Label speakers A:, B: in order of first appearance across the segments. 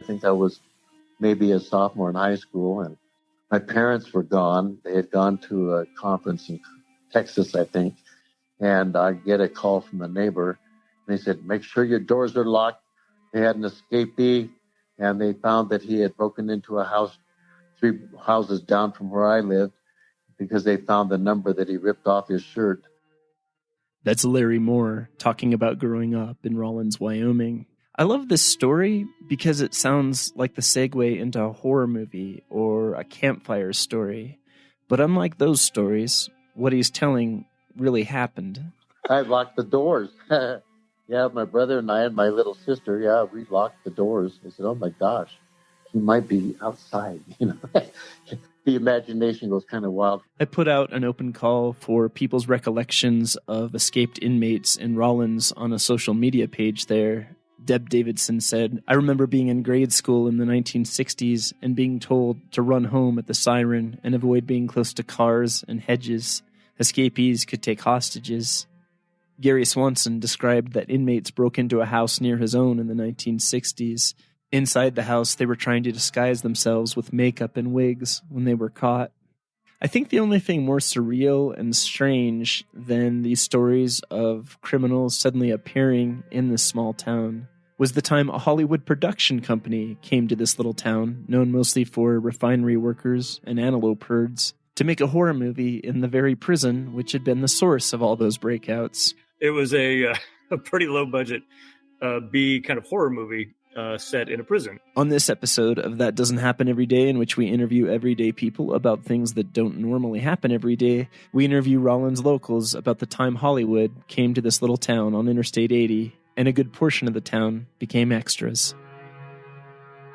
A: I think I was maybe a sophomore in high school, and my parents were gone. They had gone to a conference in Texas, I think, and I get a call from the neighbor. They said, make sure your doors are locked. They had an escapee, and they found that he had broken into a house 3 houses down from where I lived because they found the number that he ripped off his shirt.
B: That's Larry Moore talking about growing up in Rawlins, Wyoming. I love this story because it sounds like the segue into a horror movie or a campfire story. But unlike those stories, what he's telling really happened.
A: I locked the doors. Yeah, my brother and I and my little sister, we locked the doors. I said, oh my gosh, he might be outside, The imagination goes kind of wild.
B: I put out an open call for people's recollections of escaped inmates in Rawlins on a social media page there. Deb Davidson said, I remember being in grade school in the 1960s and being told to run home at the siren and avoid being close to cars and hedges. Escapees could take hostages. Gary Swanson described that inmates broke into a house near his own in the 1960s. Inside the house, they were trying to disguise themselves with makeup and wigs when they were caught. I think the only thing more surreal and strange than these stories of criminals suddenly appearing in this small town was the time a Hollywood production company came to this little town, known mostly for refinery workers and antelope herds, to make a horror movie in the very prison which had been the source of all those breakouts.
C: It was a pretty low-budget B kind of horror movie set in a prison.
B: On this episode of That Doesn't Happen Every Day, in which we interview everyday people about things that don't normally happen every day, we interview Rawlins locals about the time Hollywood came to this little town on Interstate 80, and a good portion of the town became extras.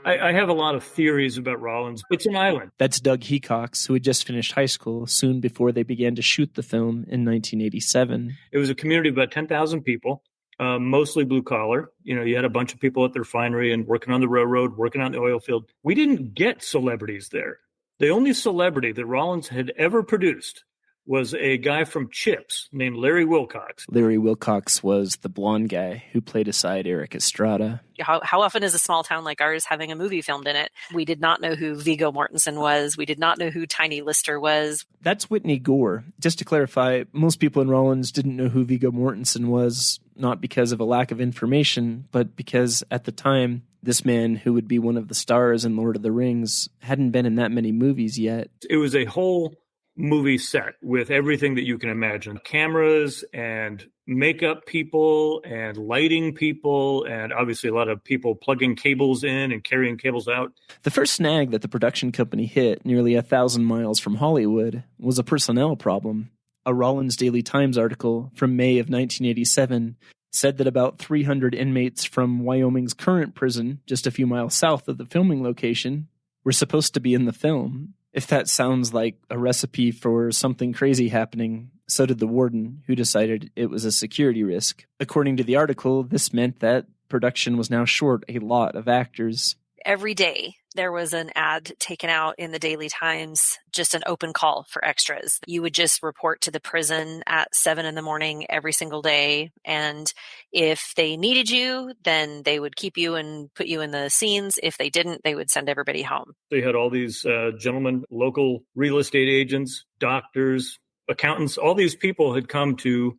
C: I have a lot of theories about Rawlins. It's an island.
B: That's Doug Hecox, who had just finished high school soon before they began to shoot the film in 1987.
C: It was a community of about 10,000 people. Mostly blue collar. You had a bunch of people at the refinery and working on the railroad, working on the oil field. We didn't get celebrities there. The only celebrity that Rawlins had ever produced was a guy from Chips named Larry Wilcox.
B: Larry Wilcox was the blonde guy who played aside Eric Estrada.
D: How often is a small town like ours having a movie filmed in it? We did not know who Viggo Mortensen was. We did not know who Tiny Lister was.
B: That's Whitney Gore. Just to clarify, most people in Rawlins didn't know who Viggo Mortensen was, not because of a lack of information, but because at the time, this man who would be one of the stars in Lord of the Rings hadn't been in that many movies yet.
C: It was a whole movie set with everything that you can imagine. Cameras and makeup people and lighting people and obviously a lot of people plugging cables in and carrying cables out.
B: The first snag that the production company hit nearly 1,000 miles from Hollywood was a personnel problem. A Rawlins Daily Times article from May of 1987 said that about 300 inmates from Wyoming's current prison, just a few miles south of the filming location, were supposed to be in the film. If that sounds like a recipe for something crazy happening, so did the warden, who decided it was a security risk. According to the article, this meant that production was now short a lot of actors.
D: Every day, there was an ad taken out in the Daily Times, just an open call for extras. You would just report to the prison at 7 a.m. every single day. And if they needed you, then they would keep you and put you in the scenes. If they didn't, they would send everybody home.
C: They had all these gentlemen, local real estate agents, doctors, accountants. All these people had come to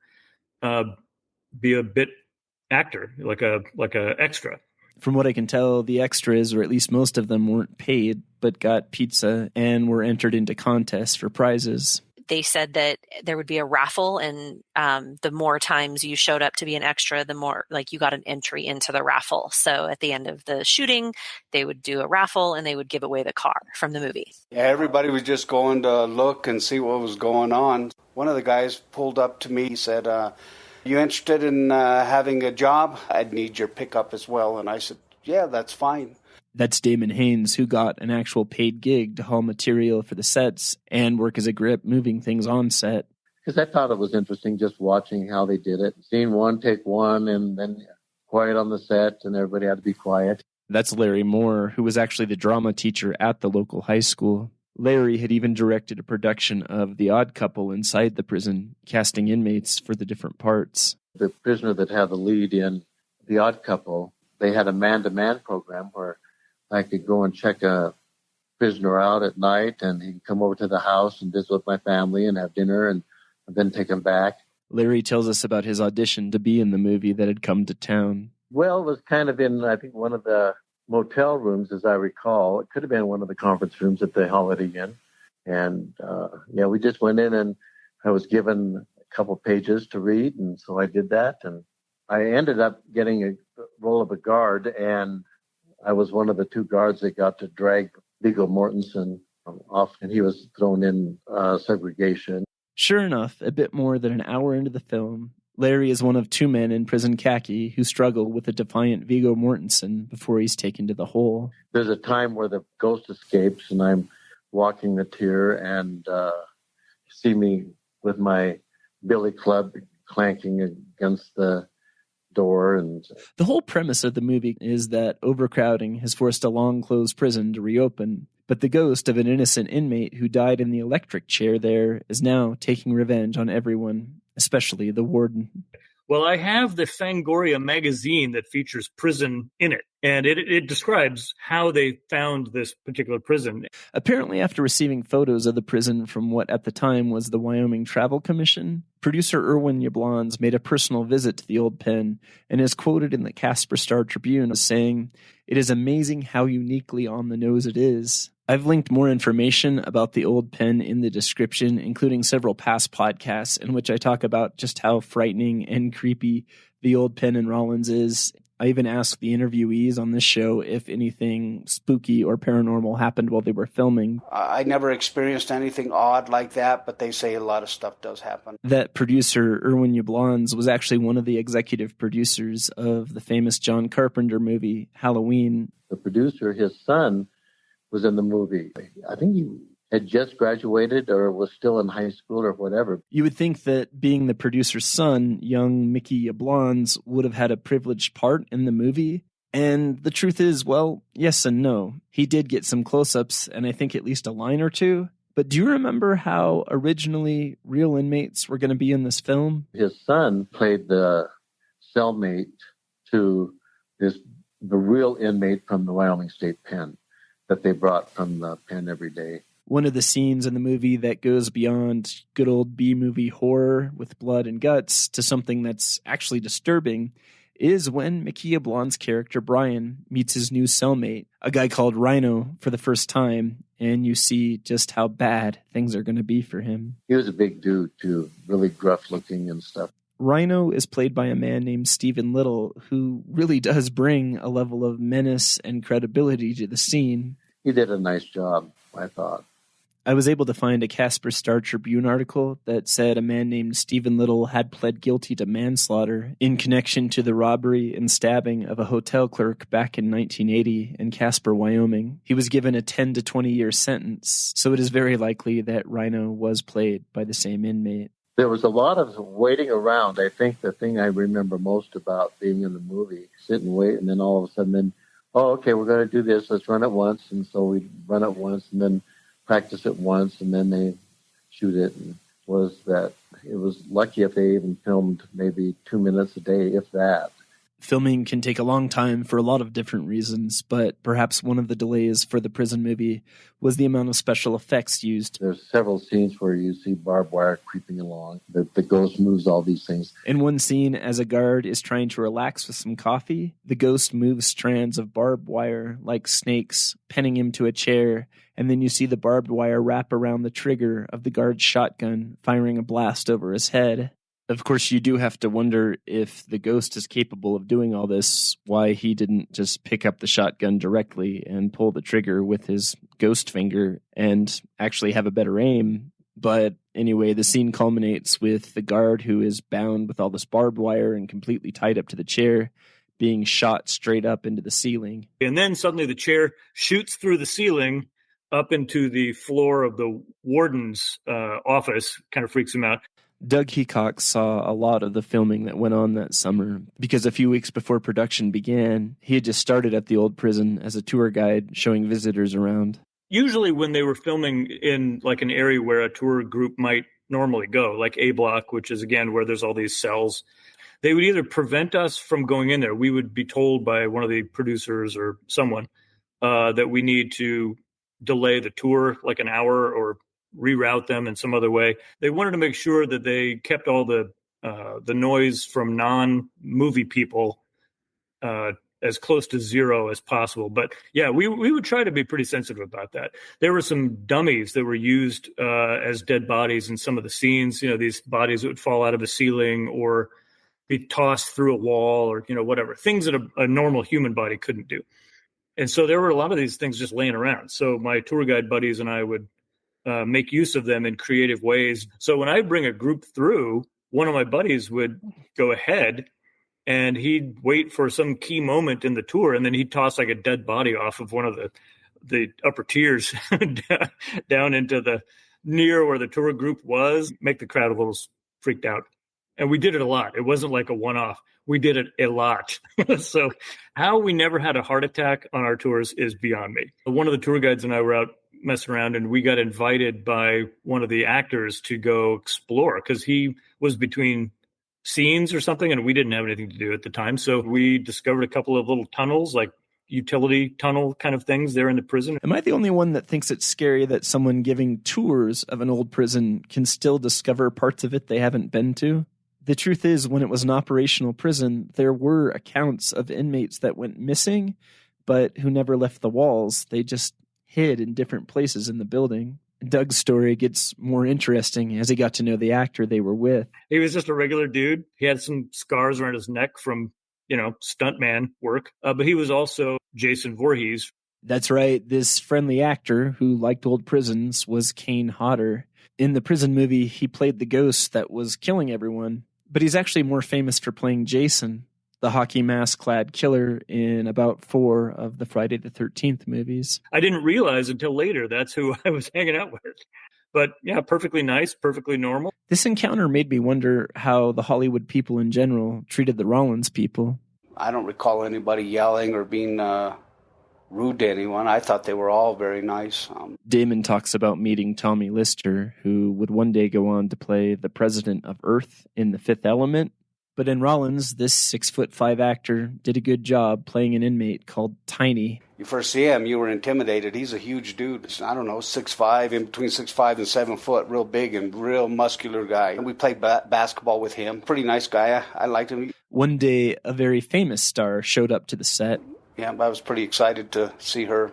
C: be a bit actor, like a extra.
B: From what I can tell, the extras, or at least most of them, weren't paid, but got pizza and were entered into contests for prizes.
D: They said that there would be a raffle, and the more times you showed up to be an extra, the more you got an entry into the raffle. So at the end of the shooting, they would do a raffle and they would give away the car from the movie.
E: Yeah, everybody was just going to look and see what was going on. One of the guys pulled up to me, he said, you interested in having a job? I'd need your pickup as well. And I said, yeah, that's fine.
B: That's Damon Haynes, who got an actual paid gig to haul material for the sets and work as a grip moving things on set.
A: Because I thought it was interesting just watching how they did it. Scene one, take one, and then quiet on the set, and everybody had to be quiet.
B: That's Larry Moore, who was actually the drama teacher at the local high school. Larry had even directed a production of The Odd Couple inside the prison, casting inmates for the different parts.
A: The prisoner that had the lead in The Odd Couple, they had a man-to-man program where I could go and check a prisoner out at night, and he'd come over to the house and visit with my family and have dinner and then take him back.
B: Larry tells us about his audition to be in the movie that had come to town.
A: Well, it was kind of in, I think, one of the motel rooms, as I recall. It could have been one of the conference rooms at the Holiday Inn. And, we just went in, and I was given a couple pages to read, and so I did that. And I ended up getting a role of a guard, and I was one of the two guards that got to drag Viggo Mortensen off, and he was thrown in segregation.
B: Sure enough, a bit more than an hour into the film, Larry is one of two men in prison khaki who struggle with a defiant Viggo Mortensen before he's taken to the hole.
A: There's a time where the ghost escapes, and I'm walking the tier, and see me with my billy club clanking against the door. And
B: the whole premise of the movie is that overcrowding has forced a long-closed prison to reopen, but the ghost of an innocent inmate who died in the electric chair there is now taking revenge on everyone, especially the warden.
C: Well, I have the Fangoria magazine that features prison in it, and it describes how they found this particular prison.
B: Apparently, after receiving photos of the prison from what at the time was the Wyoming Travel Commission, producer Erwin Yablans made a personal visit to the old pen and is quoted in the Casper Star-Tribune as saying, "It is amazing how uniquely on the nose it is." I've linked more information about the old pen in the description, including several past podcasts in which I talk about just how frightening and creepy the old pen in Rollins is. I even asked the interviewees on this show if anything spooky or paranormal happened while they were filming.
E: I never experienced anything odd like that, but they say a lot of stuff does happen.
B: That producer, Erwin Yablans, was actually one of the executive producers of the famous John Carpenter movie, Halloween.
A: The producer, his son, was in the movie. I think he had just graduated or was still in high school or whatever.
B: You would think that being the producer's son, young Mickey Yablans, would have had a privileged part in the movie. And the truth is, well, yes and no. He did get some close-ups and I think at least a line or two. But do you remember how originally real inmates were going to be in this film?
A: His son played the cellmate to the real inmate from the Wyoming State Pen that they brought from the pen every day.
B: One of the scenes in the movie that goes beyond good old B-movie horror with blood and guts to something that's actually disturbing is when Mickey Yablans' character Brian meets his new cellmate, a guy called Rhino, for the first time, and you see just how bad things are going to be for him.
A: He was a big dude, too, really gruff looking and stuff.
B: Rhino is played by a man named Stephen Little, who really does bring a level of menace and credibility to the scene.
A: He did a nice job, I thought.
B: I was able to find a Casper Star-Tribune article that said a man named Stephen Little had pled guilty to manslaughter in connection to the robbery and stabbing of a hotel clerk back in 1980 in Casper, Wyoming. He was given a 10 to 20-year sentence, so it is very likely that Rhino was played by the same inmate.
A: There was a lot of waiting around. I think the thing I remember most about being in the movie, sit and wait, and then all of a sudden, okay, we're going to do this. Let's run it once. And so we run it once and then practice it once, and then they shoot it. And it was lucky if they even filmed maybe 2 minutes a day, if that.
B: Filming can take a long time for a lot of different reasons, but perhaps one of the delays for the prison movie was the amount of special effects used.
A: There's several scenes where you see barbed wire creeping along. The ghost moves all these things.
B: In one scene, as a guard is trying to relax with some coffee, the ghost moves strands of barbed wire like snakes, pinning him to a chair, and then you see the barbed wire wrap around the trigger of the guard's shotgun, firing a blast over his head. Of course, you do have to wonder if the ghost is capable of doing all this, why he didn't just pick up the shotgun directly and pull the trigger with his ghost finger and actually have a better aim. But anyway, the scene culminates with the guard, who is bound with all this barbed wire and completely tied up to the chair, being shot straight up into the ceiling.
C: And then suddenly the chair shoots through the ceiling up into the floor of the warden's office, kind of freaks him out.
B: Doug Heacock saw a lot of the filming that went on that summer because a few weeks before production began, he had just started at the old prison as a tour guide showing visitors around.
C: Usually when they were filming in like an area where a tour group might normally go, like A Block, which is again where there's all these cells, they would either prevent us from going in there. We would be told by one of the producers or someone, that we need to delay the tour like an hour or reroute them in some other way. They wanted to make sure that they kept all the noise from non-movie people as close to zero as possible. But yeah, we would try to be pretty sensitive about that. There were some dummies that were used as dead bodies in some of the scenes. These bodies that would fall out of a ceiling or be tossed through a wall or, whatever, things that a normal human body couldn't do. And so there were a lot of these things just laying around. So my tour guide buddies and I would make use of them in creative ways. So when I bring a group through, one of my buddies would go ahead and he'd wait for some key moment in the tour, and then he'd toss like a dead body off of one of the upper tiers down into the near where the tour group was, make the crowd a little freaked out. And we did it a lot. It wasn't like a one-off. We did it a lot. So how we never had a heart attack on our tours is beyond me. One of the tour guides and I were out messing around, and we got invited by one of the actors to go explore because he was between scenes or something, and we didn't have anything to do at the time. So we discovered a couple of little tunnels, like utility tunnel kind of things there in the prison.
B: Am I the only one that thinks it's scary that someone giving tours of an old prison can still discover parts of it they haven't been to? The truth is, when it was an operational prison, there were accounts of inmates that went missing, but who never left the walls. They just hid in different places in the building. Doug's story gets more interesting as he got to know the actor they were with.
C: He was just a regular dude. He had some scars around his neck from, stuntman work, but he was also Jason Voorhees.
B: That's right. This friendly actor who liked old prisons was Kane Hodder. In the prison movie, he played the ghost that was killing everyone, but he's actually more famous for playing Jason, the hockey mask-clad killer in about 4 of the Friday the 13th movies.
C: I didn't realize until later that's who I was hanging out with. But yeah, perfectly nice, perfectly normal.
B: This encounter made me wonder how the Hollywood people in general treated the Rollins people.
E: I don't recall anybody yelling or being rude to anyone. I thought they were all very nice.
B: Damon talks about meeting Tommy Lister, who would one day go on to play the president of Earth in The Fifth Element. But in Rollins, this 6'5" actor did a good job playing an inmate called Tiny.
E: You first see him, you were intimidated. He's a huge dude. I don't know, 6'5", in between 6'5" and 7 foot, real big and real muscular guy. And we played basketball with him. Pretty nice guy. I liked him.
B: One day, a very famous star showed up to the set.
E: Yeah, I was pretty excited to see her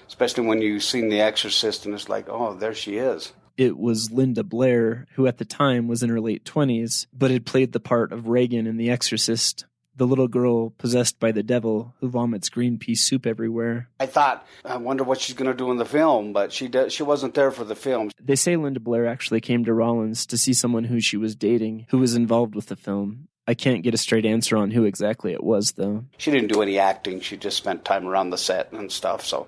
E: especially when you seen The Exorcist, and it's like, oh, there she is.
B: It was Linda Blair, who at the time was in her late 20s, but had played the part of Reagan in The Exorcist, the little girl possessed by the devil who vomits green pea soup everywhere.
E: I thought, I wonder what she's going to do in the film, but she wasn't there for the film.
B: They say Linda Blair actually came to Rollins to see someone who she was dating, who was involved with the film. I can't get a straight answer on who exactly it was, though.
E: She didn't do any acting. She just spent time around the set and stuff, so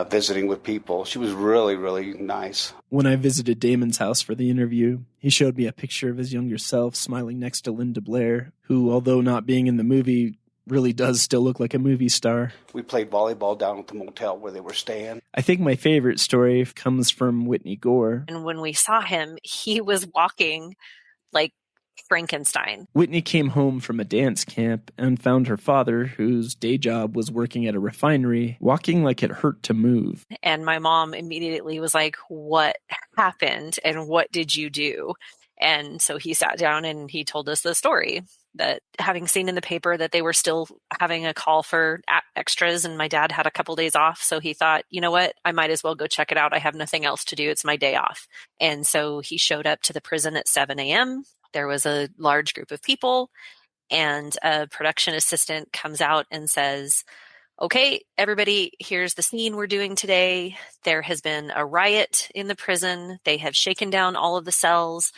E: visiting with people. She was really, really nice.
B: When I visited Damon's house for the interview, he showed me a picture of his younger self smiling next to Linda Blair, who, although not being in the movie, really does still look like a movie star.
E: We played volleyball down at the motel where they were staying.
B: I think my favorite story comes from Whitney Gore.
D: And when we saw him, he was walking like Frankenstein.
B: Whitney came home from a dance camp and found her father, whose day job was working at a refinery, walking like it hurt to move.
D: And my mom immediately was like, "What happened and what did you do?" And so he sat down and he told us the story, that having seen in the paper that they were still having a call for extras, and my dad had a couple days off. So he thought, you know what, I might as well go check it out. I have nothing else to do. It's my day off. And so he showed up to the prison at 7 a.m. There was a large group of people, and a production assistant comes out and says, "Okay, everybody, here's the scene we're doing today. There has been a riot in the prison. They have shaken down all of the cells.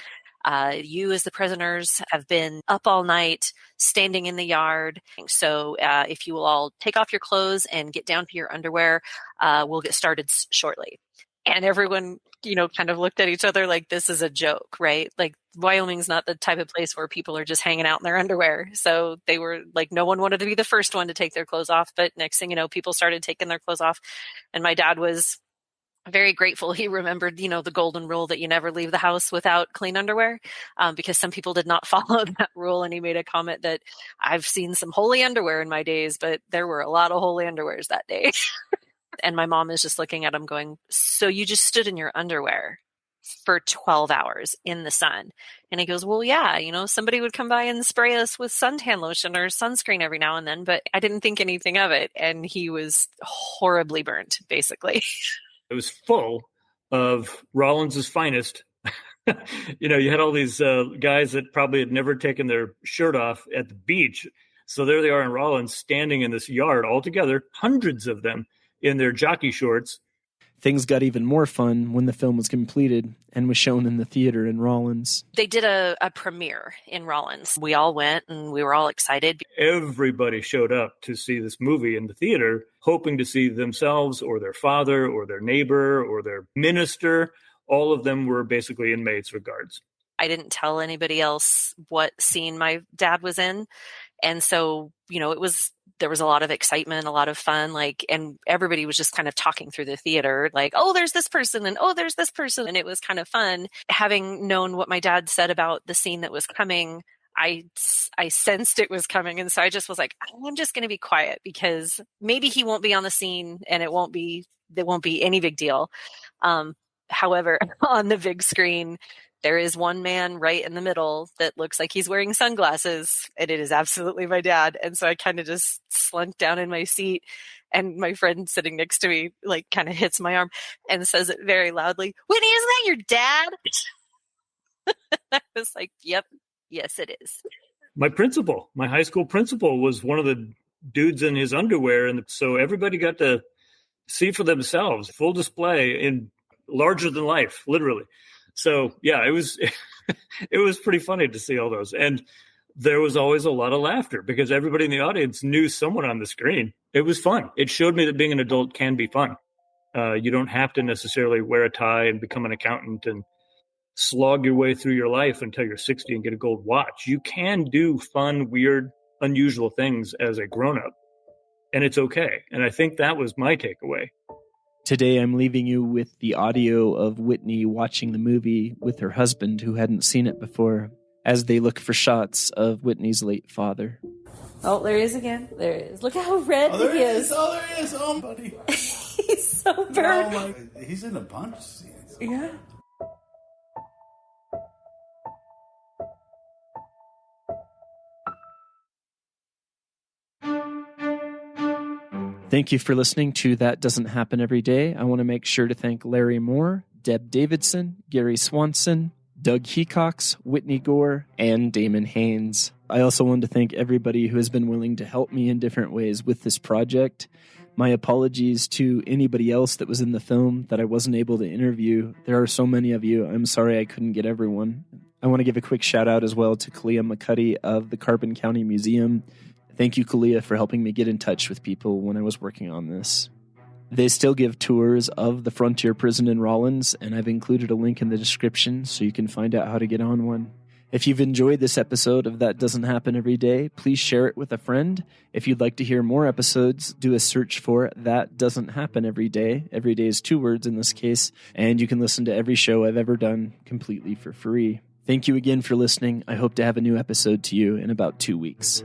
D: You as the prisoners have been up all night, standing in the yard. So if you will all take off your clothes and get down to your underwear, we'll get started shortly." And everyone, kind of looked at each other like this is a joke, right? Like Wyoming's not the type of place where people are just hanging out in their underwear. So they were like, no one wanted to be the first one to take their clothes off. But next thing you know, people started taking their clothes off. And my dad was very grateful he remembered, the golden rule that you never leave the house without clean underwear, because some people did not follow that rule. And he made a comment that I've seen some holy underwear in my days, but there were a lot of holy underwears that day. And my mom is just looking at him going, so you just stood in your underwear for 12 hours in the sun? And he goes, well, yeah, somebody would come by and spray us with suntan lotion or sunscreen every now and then, but I didn't think anything of it. And he was horribly burnt, basically.
C: It was full of Rollins's finest. You had all these guys that probably had never taken their shirt off at the beach. So there they are in Rollins standing in this yard all together, hundreds of them in their jockey shorts.
B: Things got even more fun when the film was completed and was shown in the theater in Rollins.
D: They did a premiere in Rollins. We all went and we were all excited.
C: Everybody showed up to see this movie in the theater, hoping to see themselves or their father or their neighbor or their minister. All of them were basically inmates or guards.
D: I didn't tell anybody else what scene my dad was in. And so, there was a lot of excitement, a lot of fun, and everybody was just kind of talking through the theater, oh, there's this person, and oh, there's this person. And it was kind of fun. Having known what my dad said about the scene that was coming, I sensed it was coming. And so I just was like, I'm just going to be quiet because maybe he won't be on the scene and there won't be any big deal. However, on the big screen, there is one man right in the middle that looks like he's wearing sunglasses, and it is absolutely my dad. And so I kind of just slunk down in my seat, and my friend sitting next to me kind of hits my arm and says it very loudly, Whitney, isn't that your dad? I was like, yep, yes, it is.
C: My high school principal, was one of the dudes in his underwear. And so everybody got to see for themselves, full display in larger than life, literally. So yeah, it was pretty funny to see all those. And there was always a lot of laughter because everybody in the audience knew someone on the screen. It was fun. It showed me that being an adult can be fun. You don't have to necessarily wear a tie and become an accountant and slog your way through your life until you're 60 and get a gold watch. You can do fun, weird, unusual things as a grown-up, and it's okay. And I think that was my takeaway.
B: Today, I'm leaving you with the audio of Whitney watching the movie with her husband, who hadn't seen it before, as they look for shots of Whitney's late father.
F: Oh, there he is again. There he is. Look how red he is.
G: Oh, there he is. Oh, buddy.
F: He's so burnt.
G: Oh, my. He's in a bunch of scenes.
F: Yeah.
B: Thank you for listening to That Doesn't Happen Every Day. I want to make sure to thank Larry Moore, Deb Davidson, Gary Swanson, Doug Hecox, Whitney Gore, and Damon Haynes. I also want to thank everybody who has been willing to help me in different ways with this project. My apologies to anybody else that was in the film that I wasn't able to interview. There are so many of you. I'm sorry I couldn't get everyone. I want to give a quick shout out as well to Kalia McCuddy of the Carbon County Museum. Thank you, Kalia, for helping me get in touch with people when I was working on this. They still give tours of the Frontier Prison in Rollins, and I've included a link in the description so you can find out how to get on one. If you've enjoyed this episode of That Doesn't Happen Every Day, please share it with a friend. If you'd like to hear more episodes, do a search for That Doesn't Happen Every Day. Every day is 2 words in this case, and you can listen to every show I've ever done completely for free. Thank you again for listening. I hope to have a new episode to you in about 2 weeks.